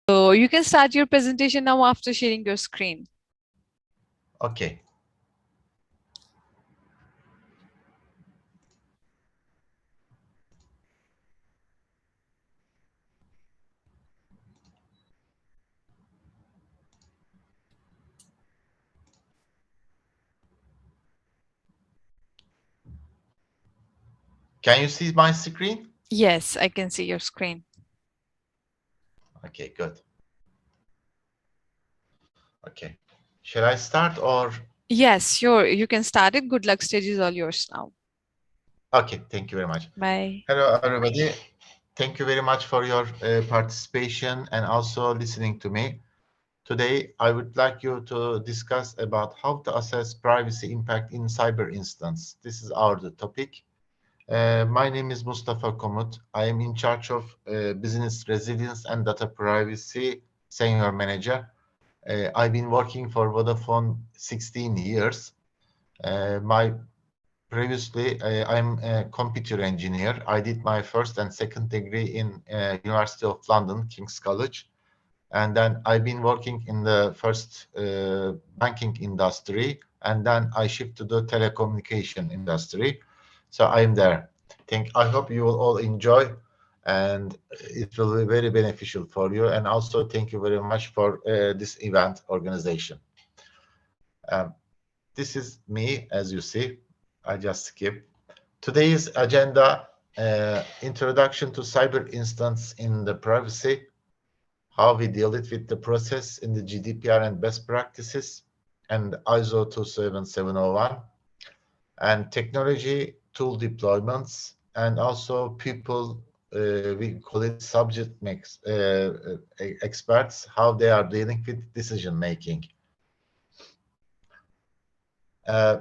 So you can start your presentation now after sharing your screen. Okay. Can you see my screen? Yes, I can see your screen. Okay, good. Okay. Shall I start or? Yes, sure. You can start it. Good luck. Stage is all yours now. Okay, thank you very much. Bye. Hello, everybody. Thank you very much for your participation and also listening to me. Today, I would like you to discuss about how to assess privacy impact in cyber instance. This is our topic. My name is Mustafa Komut. I am in charge of business resilience and data privacy senior manager. I've been working for Vodafone 16 years. My Previously, I'm a computer engineer. I did my first and second degree in University of London, King's College. And then I've been working in the first banking industry, and then I shift to the telecommunication industry. So I'm there. I hope you will all enjoy, and it will be very beneficial for you. And also, thank you very much for this event organization. Um, this is me, as you see. I just skip. Today's agenda: introduction to cyber instance in the privacy, how we deal it with the process in the GDPR and best practices, and ISO 27701, and technology tool deployments, and also people, we call it subject mix, experts, how they are dealing with decision making. Uh,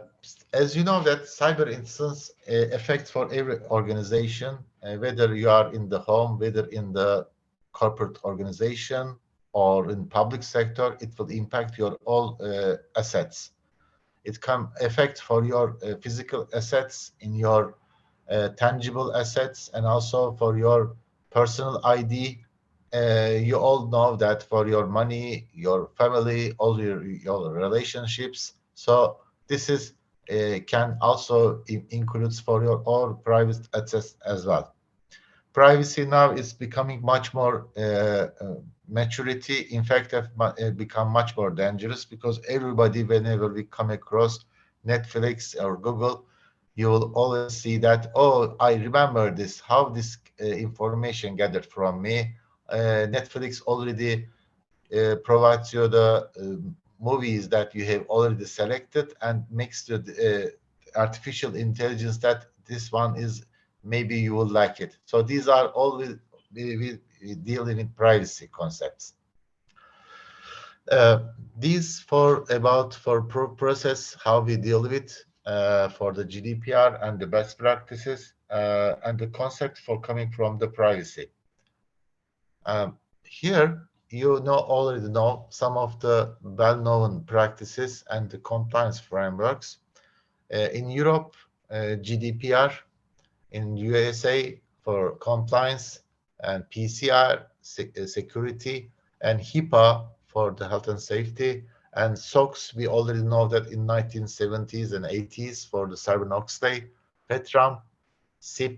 as you know that cyber instance affects for every organization, whether you are in the home, whether in the corporate organization or in public sector, it will impact your all assets. It can affect for your physical assets, in your tangible assets, and also for your personal ID. You all know that for your money, your family, all your relationships. So this is can also includes for your all private assets as well. Privacy now is becoming much more maturity. In fact, have become much more dangerous because everybody, whenever we come across Netflix or Google, you will always see that, oh, I remember this, how this information gathered from me. Netflix already provides you the movies that you have already selected and makes the artificial intelligence that this one is maybe you will like it. So these are always we dealing with privacy concepts. Uh, these for about for process how we deal with for the GDPR and the best practices and the concept for coming from the privacy. Here, you know already know some of the well-known practices and the compliance frameworks. In Europe, GDPR, in USA for compliance, and PCR, security, and HIPAA for the health and safety, and SOX, we already know that in 1970s and 80s for the Sarbanes-Oxley, FedRAMP, SIP,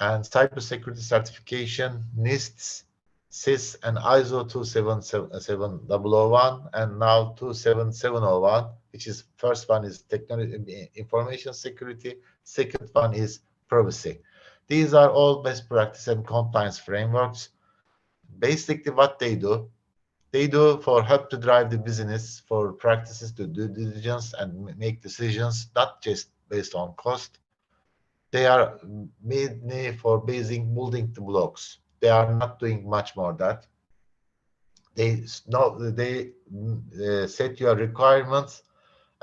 and cybersecurity certification, NISTs, CIS, and ISO 27701, and now 27701, which is first one is technology information security, second one is privacy. These are all best practice and compliance frameworks. Basically, what they do for help to drive the business for practices to do diligence and make decisions, not just based on cost. They are mainly for building the blocks. They are not doing much more that. They set your requirements,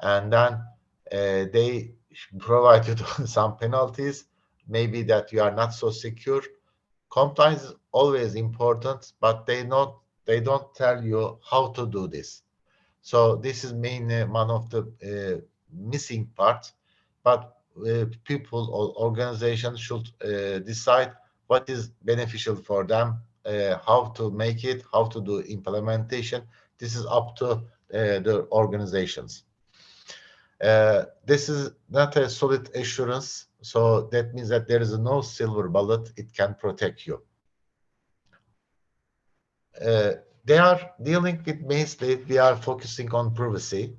and then they provide you some penalties, maybe that you are not so secure. Compliance is always important, but they don't tell you how to do this. So this is mainly one of the missing parts. But people or organizations should decide what is beneficial for them how to make it, how to do implementation. This is up to the organizations. This is not a solid assurance, so that means that there is no silver bullet. It can protect you. Uh, they are dealing with mainly, we are focusing on privacy,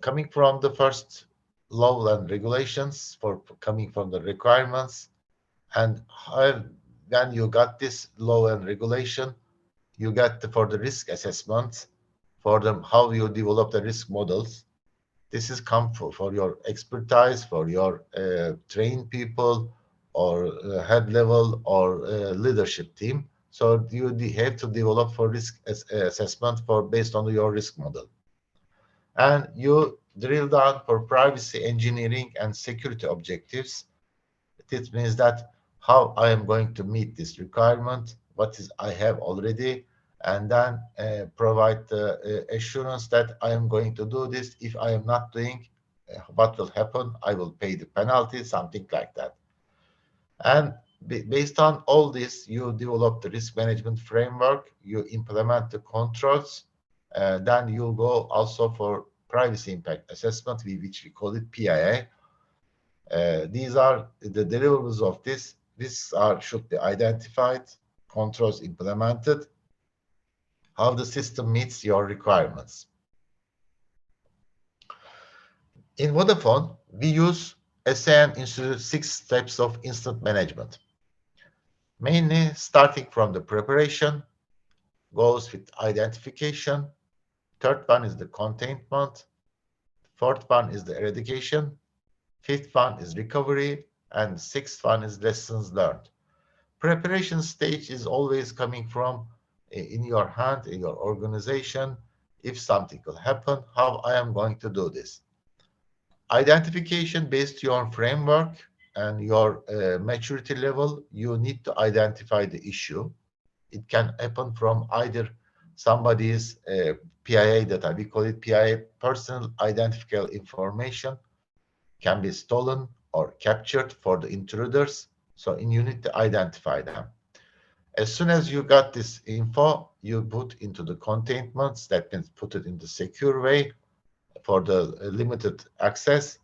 coming from the first law and regulations, for coming from the requirements, and how, when you got this law and regulation, you got for the risk assessment, for them how you develop the risk models. This is come for your expertise, for your trained people, or head level, or leadership team. So you have to develop for risk assessment for based on your risk model, and you drill down for privacy engineering and security objectives. It means that how I am going to meet this requirement, what is I have already, and then provide the assurance that I am going to do this. If I am not doing, what will happen? I will pay the penalty, something like that. And based on all this, you develop the risk management framework, you implement the controls, then you go also for privacy impact assessment, which we call it PIA. These are the deliverables of this. These are should be identified, controls implemented, how the system meets your requirements. In Vodafone, we use SAN Institute 6 steps of incident management, mainly starting from the preparation, goes with identification. Third one is the containment. Fourth one is the eradication. Fifth one is recovery. And sixth one is lessons learned. Preparation stage is always coming from in your hand, in your organization. If something will happen, how I am going to do this. Identification based on your framework and your maturity level, you need to identify the issue. It can happen from either somebody's PIA data, we call it PIA, personal identifiable information, can be stolen or captured for the intruders. So you need to identify them. As soon as you got this info, you put into the containments, that means put it in the secure way for the limited access,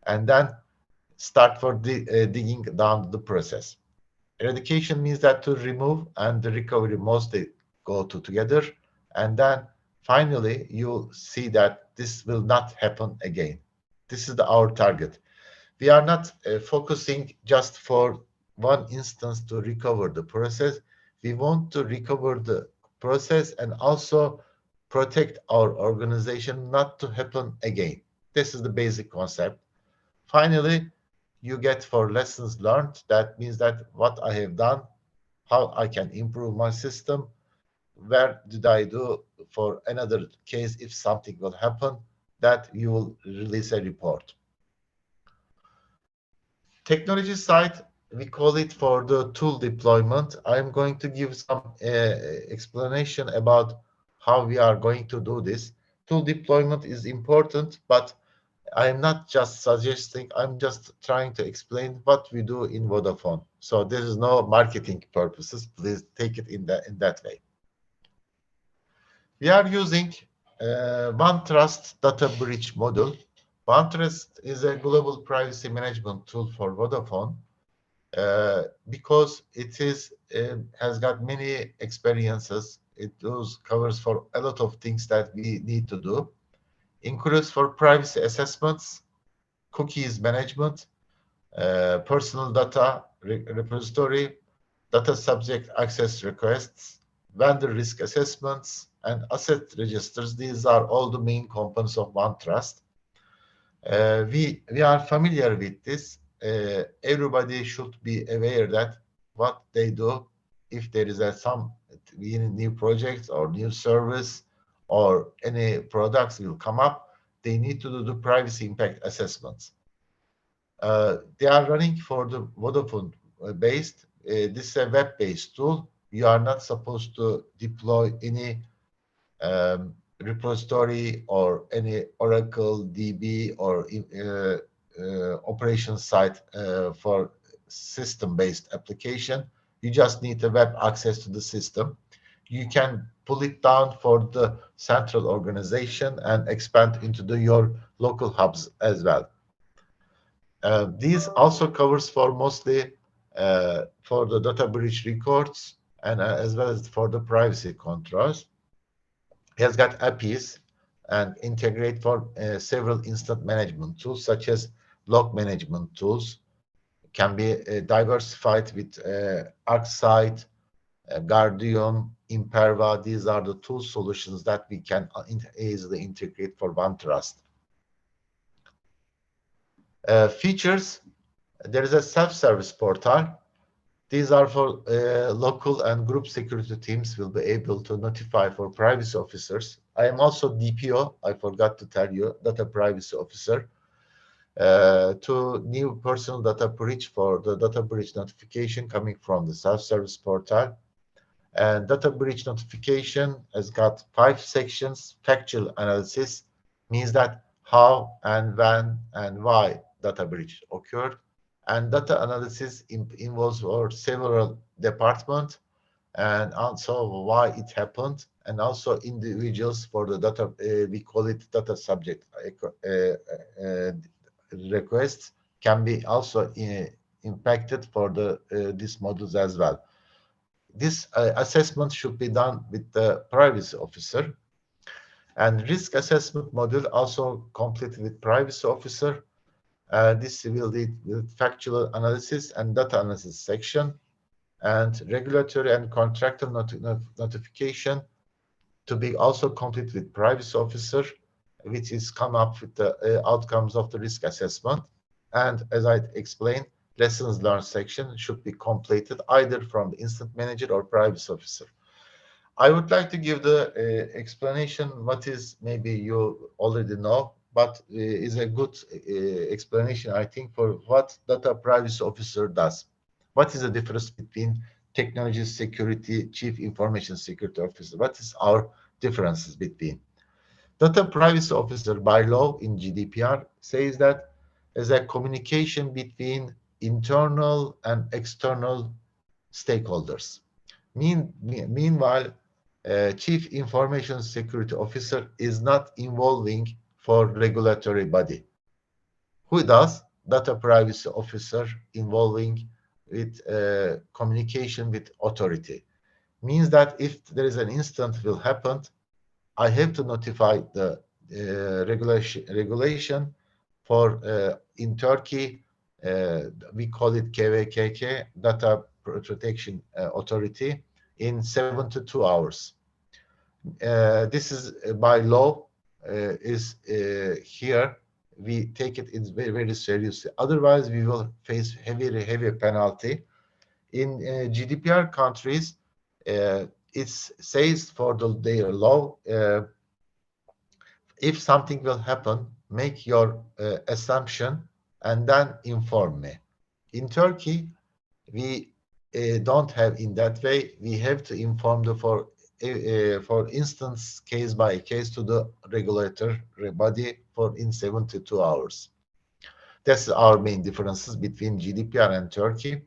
and then start for digging down the process. Eradication means that to remove, and the recovery mostly go together, and then finally you see that this will not happen again. This is our target. We are not focusing just for one instance to recover the process. We want to recover the process and also protect our organization not to happen again. This is the basic concept. Finally, you get for lessons learned. That means that what I have done, how I can improve my system, where did I do for another case if something will happen, that you will release a report. Technology side, we call it for the tool deployment. I'm going to give some explanation about how we are going to do this. Tool deployment is important, but I'm not just suggesting, I'm just trying to explain what we do in Vodafone. So there is no marketing purposes. Please take it in that way. We are using OneTrust data breach model. OneTrust is a global privacy management tool for Vodafone because it is has got many experiences. It covers for a lot of things that we need to do, includes for privacy assessments, cookies management, personal data repository, data subject access requests, vendor risk assessments, and asset registers. These are all the main components of OneTrust. We are familiar with this. Everybody should be aware that what they do, if there is some new projects or new service or any products will come up, they need to do the privacy impact assessments. They are running for the Vodafone based. This is a web-based tool. You are not supposed to deploy any repository or any Oracle DB or operation site for system-based application. You just need a web access to the system. You can pull it down for the central organization and expand into your local hubs as well. These also covers for mostly for the data breach records and as well as for the privacy controls. It has got APIs and integrate for several instant management tools such as log management tools can be diversified with ArcSight, Guardium, Imperva. These are the tool solutions that we can easily integrate for OneTrust. Features, there is a self-service portal. These are for local and group security teams will be able to notify for privacy officers. I am also DPO, I forgot to tell you, data privacy officer, to new personal data breach for the data breach notification coming from the self-service portal. And data breach notification has got 5 sections. Factual analysis means that how and when and why data breach occurred. And data analysis involves several departments and also why it happened, and also individuals for the data. We call it data subject requests can be also impacted for the these models as well. This assessment should be done with the privacy officer, and risk assessment module also completed with privacy officer. This will lead with factual analysis and data analysis section, and regulatory and contractor notification to be also complete with privacy officer, which is come up with the outcomes of the risk assessment. And as I explained, lessons learned section should be completed either from the incident manager or privacy officer. I would like to give the explanation what is maybe you already know, but is a good explanation, I think, for what data privacy officer does. What is the difference between technology security, chief information security officer? What is our differences between? Data privacy officer by law in GDPR says that as a communication between internal and external stakeholders. Meanwhile, Chief Information Security Officer is not involving for regulatory body. Who does? Data Privacy Officer involving with communication with authority. Means that if there is an incident will happen, I have to notify the regulation for in Turkey, we call it KVKK, Data Protection Authority, in 72 hours. This is by law, is here. We take it in very, very seriously. Otherwise, we will face heavy penalty. In GDPR countries, it says for their law, if something will happen, make your assumption and then inform me. In Turkey, we don't have in that way. We have to inform for instance, case by case to the regulator body for in 72 hours. That's our main differences between GDPR and Turkey.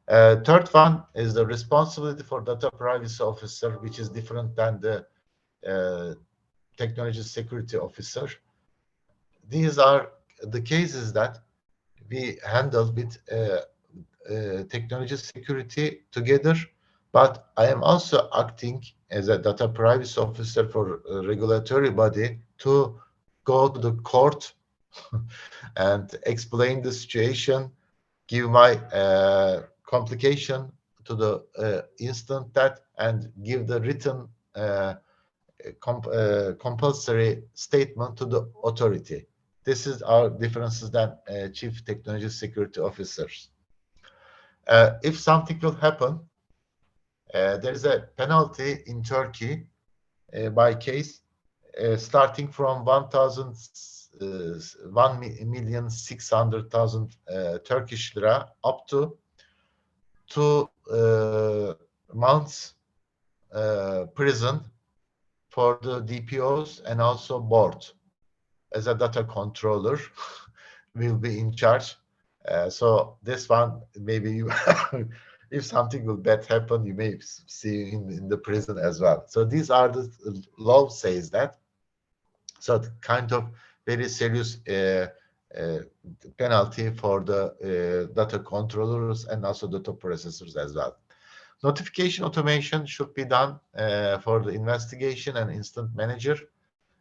Third one is the responsibility for data privacy officer, which is different than the technology security officer. These are the cases that we handle with technology security together, but I am also acting as a data privacy officer for a regulatory body to go to the court and explain the situation, give my complication to the instant that, and give the written compulsory statement to the authority. This is our differences than chief technology security officers. If something will happen, there is a penalty in Turkey by case starting from 1,600,000 Turkish lira up to 2 months prison for the DPOs and also board as a data controller will be in charge. So this one, maybe you, if something will bad happen, you may see in the prison as well. So these are the law says that. So the kind of very serious uh, penalty for the data controllers and also data processors as well. Notification automation should be done for the investigation and instant manager,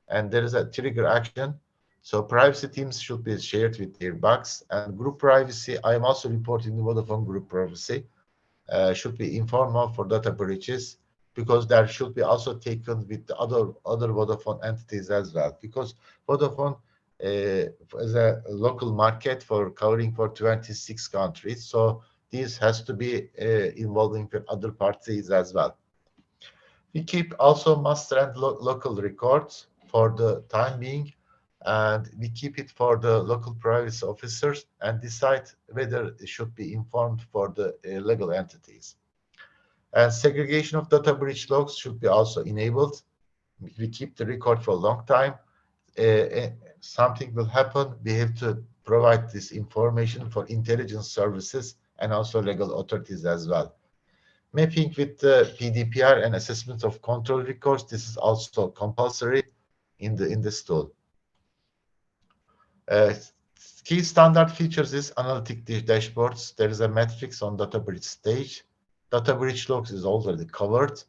and there is a trigger action. So privacy teams should be shared with their bugs, and group privacy. I am also reporting the Vodafone group privacy should be informed of for data breaches, because that should be also taken with the other Vodafone entities as well, because Vodafone is a local market for covering for 26 countries. So this has to be involving with other parties as well. We keep also master and local records for the time being, and we keep it for the local privacy officers and decide whether it should be informed for the legal entities. And segregation of data breach logs should be also enabled. We keep the record for a long time. Something will happen, we have to provide this information for intelligence services and also legal authorities as well. Mapping with the PDPR and assessment of control records, this is also compulsory in this tool. Uh, Key standard features is analytic dashboards. There is a matrix on data breach stage. Data breach logs is already covered,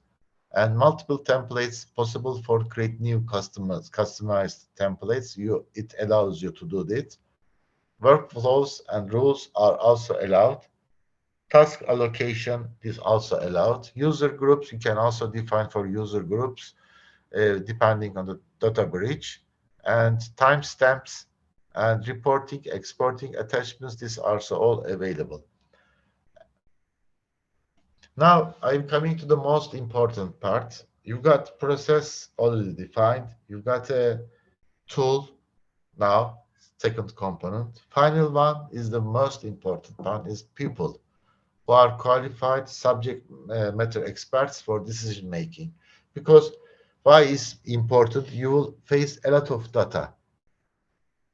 and multiple templates possible for create new customized templates. It allows you to do that. Workflows and rules are also allowed. Task allocation is also allowed. User groups, you can also define for user groups depending on the data breach. And timestamps and reporting, exporting attachments, these are also all available. Now I'm coming to the most important part. You've got process already defined. You've got a tool now, second component. Final one is the most important one, is people who are qualified subject matter experts for decision making. Because why is important? You will face a lot of data.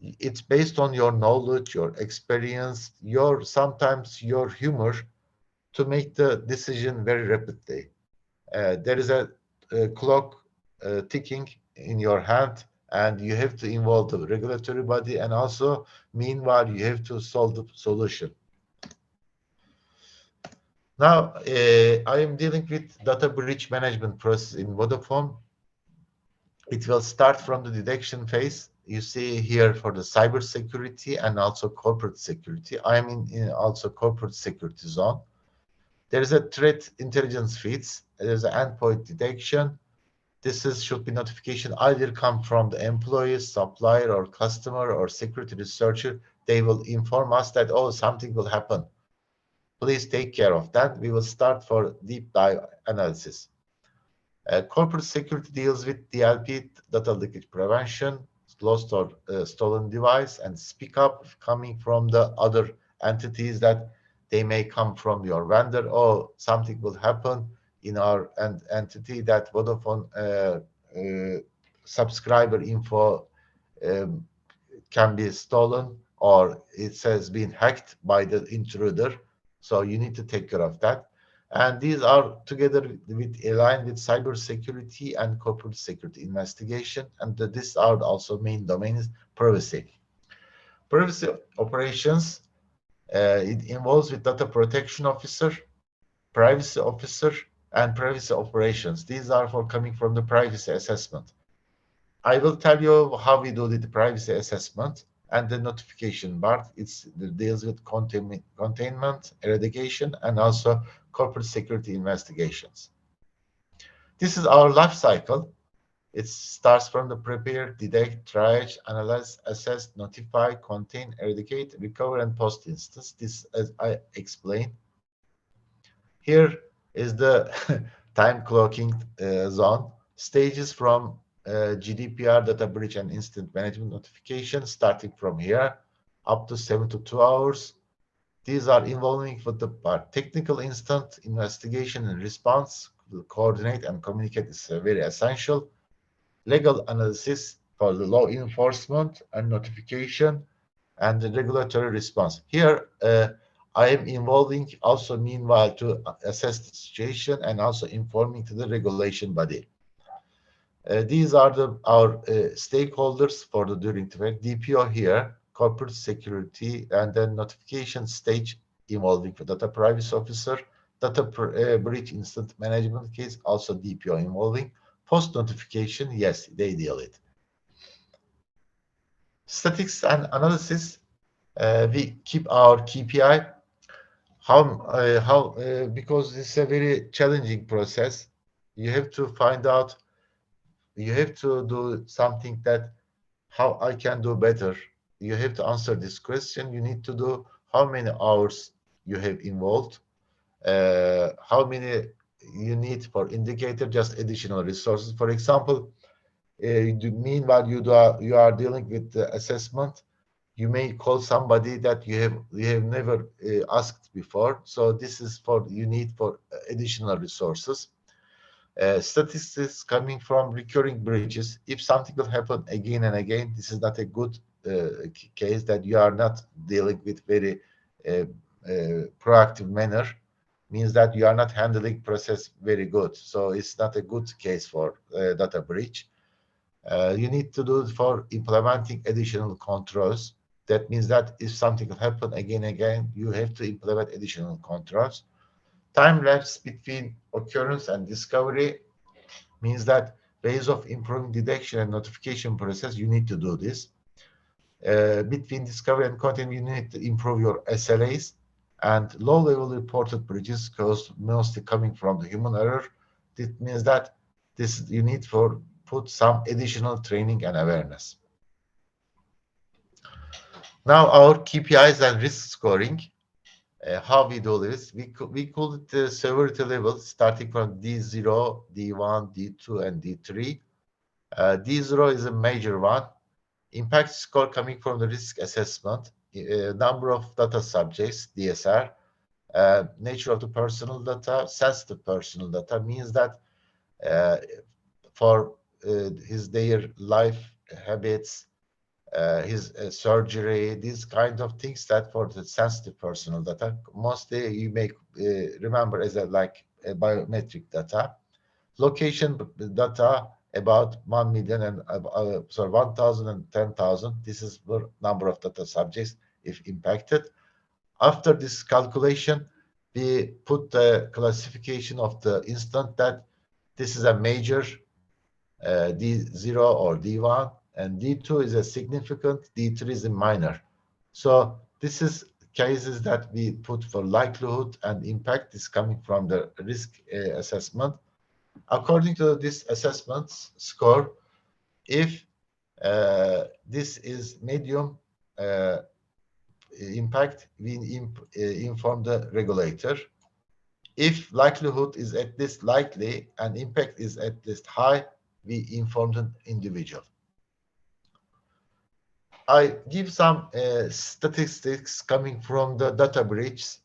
It's based on your knowledge, your experience, your sometimes your humor to make the decision very rapidly. There is a clock ticking in your hand, and you have to involve the regulatory body, and also meanwhile you have to solve the solution. Now, I am dealing with data breach management process in Vodafone. It will start from the detection phase. You see here for the cybersecurity and also corporate security. I am in also corporate security zone. There is a threat intelligence feeds. There is an endpoint detection. This is should be notification either come from the employee, supplier, or customer, or security researcher. They will inform us that, oh, something will happen. Please take care of that. We will start for deep dive analysis. Corporate security deals with DLP, data leakage prevention, lost or stolen device, and speak up coming from the other entities that they may come from your vendor, or something will happen in our entity that Vodafone subscriber info um, can be stolen, or it has been hacked by the intruder. So you need to take care of that. And these are together with aligned with cybersecurity and corporate security investigation. And these are also main domains: privacy. Privacy operations, it involves with data protection officer, privacy officer, and privacy operations. These are for coming from the privacy assessment. I will tell you how we do the privacy assessment and the notification part. It deals with containment, eradication, and also corporate security investigations. This is our life cycle. It starts from the prepare, detect, triage, analyze, assess, notify, contain, eradicate, recover, and post instance. This, as I explained. Here is the time clocking zone. Stages from GDPR, data breach, and instant management notification, starting from here up to 72 hours. These are involving with the technical instant investigation and response. To coordinate and communicate is very essential. Legal analysis for the law enforcement and notification, and the regulatory response. Here, I am involving also meanwhile to assess the situation and also informing to the regulation body. These are our stakeholders for the during the DPO here, corporate security, and then notification stage involving the data privacy officer, breach incident management case, also DPO involving. Post notification, yes, they deal it. Statistics and analysis, we keep our KPI. Because it's a very challenging process. You have to find out, you have to do something that how I can do better. You have to answer this question. You need to do how many hours you have involved, how many you need for indicator, just additional resources. For example, meanwhile you are dealing with the assessment, you may call somebody that you have never asked before. So this is for you need for additional resources. Statistics coming from recurring breaches. If something will happen again and again, this is not a good case that you are not dealing with very uh, proactive manner. Means that you are not handling process very good. So it's not a good case for data breach. You need to do it for implementing additional controls. That means that if something will happen again and again, you have to implement additional controls. Time lapse between occurrence and discovery means that ways of improving detection and notification process, you need to do this. Between discovery and content, you need to improve your SLAs, and low-level reported breaches cause mostly coming from the human error. This means that this you need for put some additional training and awareness. Now our KPIs and risk scoring. How we do this? We call it the severity levels starting from D0, D1, D2, and D3. D0 is a major one. Impact score coming from the risk assessment, number of data subjects, DSR, nature of the personal data, sensitive personal data means that uh, for their life habits, his surgery, these kind of things that for the sensitive personal data, mostly you may remember as a like a biometric data. Location data about 1 million and 1,000 and 10,000. This is the number of data subjects if impacted. After this calculation, we put the classification of the instance that this is a major D0 or D1, and D2 is a significant, D3 is a minor. So this is cases that we put for likelihood and impact is coming from the risk assessment. According to this assessment score, if this is medium impact, we inform the regulator. If likelihood is at least likely and impact is at least high, we inform the individual. I give some statistics coming from the data breach.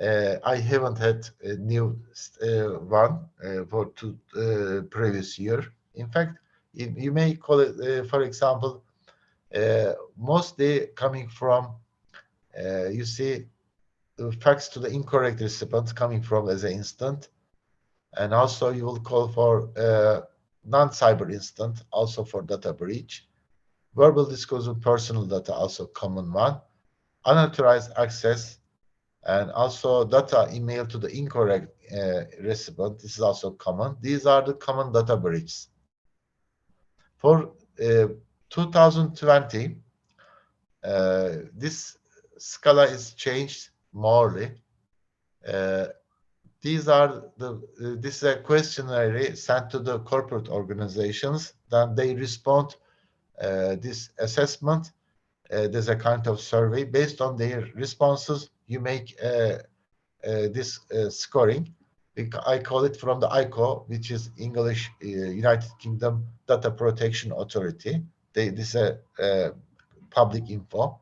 I haven't had a new one for previous year. In fact, you may call it, for example, mostly coming from, you see, facts to the incorrect recipient coming from as an instant. And also you will call for non-cyber instant, also for data breach. Verbal disclosure of personal data, also common one. Unauthorized access, and also data email to the incorrect recipient. This is also common. These are the common data breaches. For 2020, this scala is changed morely. These are this is a questionnaire sent to the corporate organizations. Then they respond this assessment. There's a kind of survey based on their responses. You make this scoring. I call it from the ICO, which is English United Kingdom Data Protection Authority. This is a public info.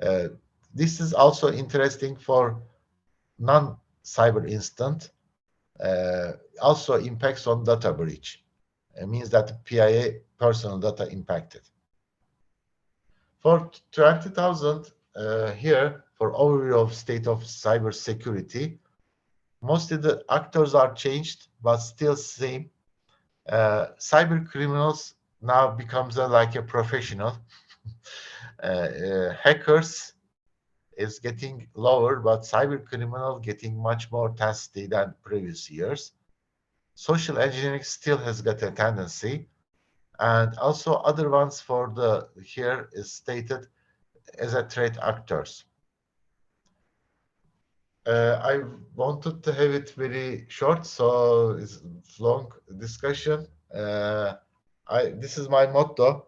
Uh, this is also interesting for non-cyber incident. Also impacts on data breach. It means that PIA personal data impacted. For 20,000, here for overview of state of cybersecurity, mostly the actors are changed, but still same. Cyber criminals now becomes like a professional. Hackers is getting lower, but cyber criminal getting much more tasty than previous years. Social engineering still has got a tendency, and also other ones for the here is stated as a threat actors. I wanted to have it very short, so it's long discussion. This is my motto.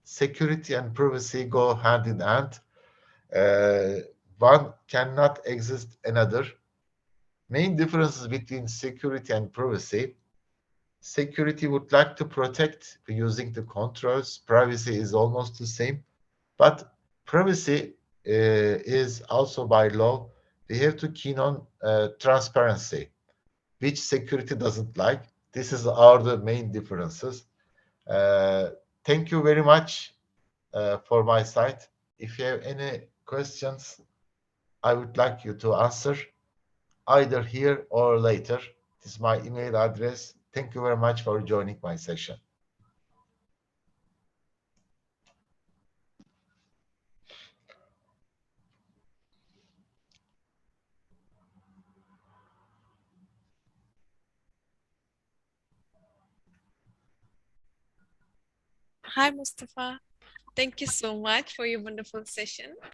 Security and privacy go hand in hand. Uh, One cannot exist another. Main differences between security and privacy. Security would like to protect using the controls. Privacy is almost the same, but privacy is also by law. We have to keen on transparency, which security doesn't like. This is are the main differences. Uh, Thank you very much for my side. If you have any questions, I would like you to answer either here or later. This is my email address. Thank you very much for joining my session. Hi, Mustafa. Thank you so much for your wonderful session.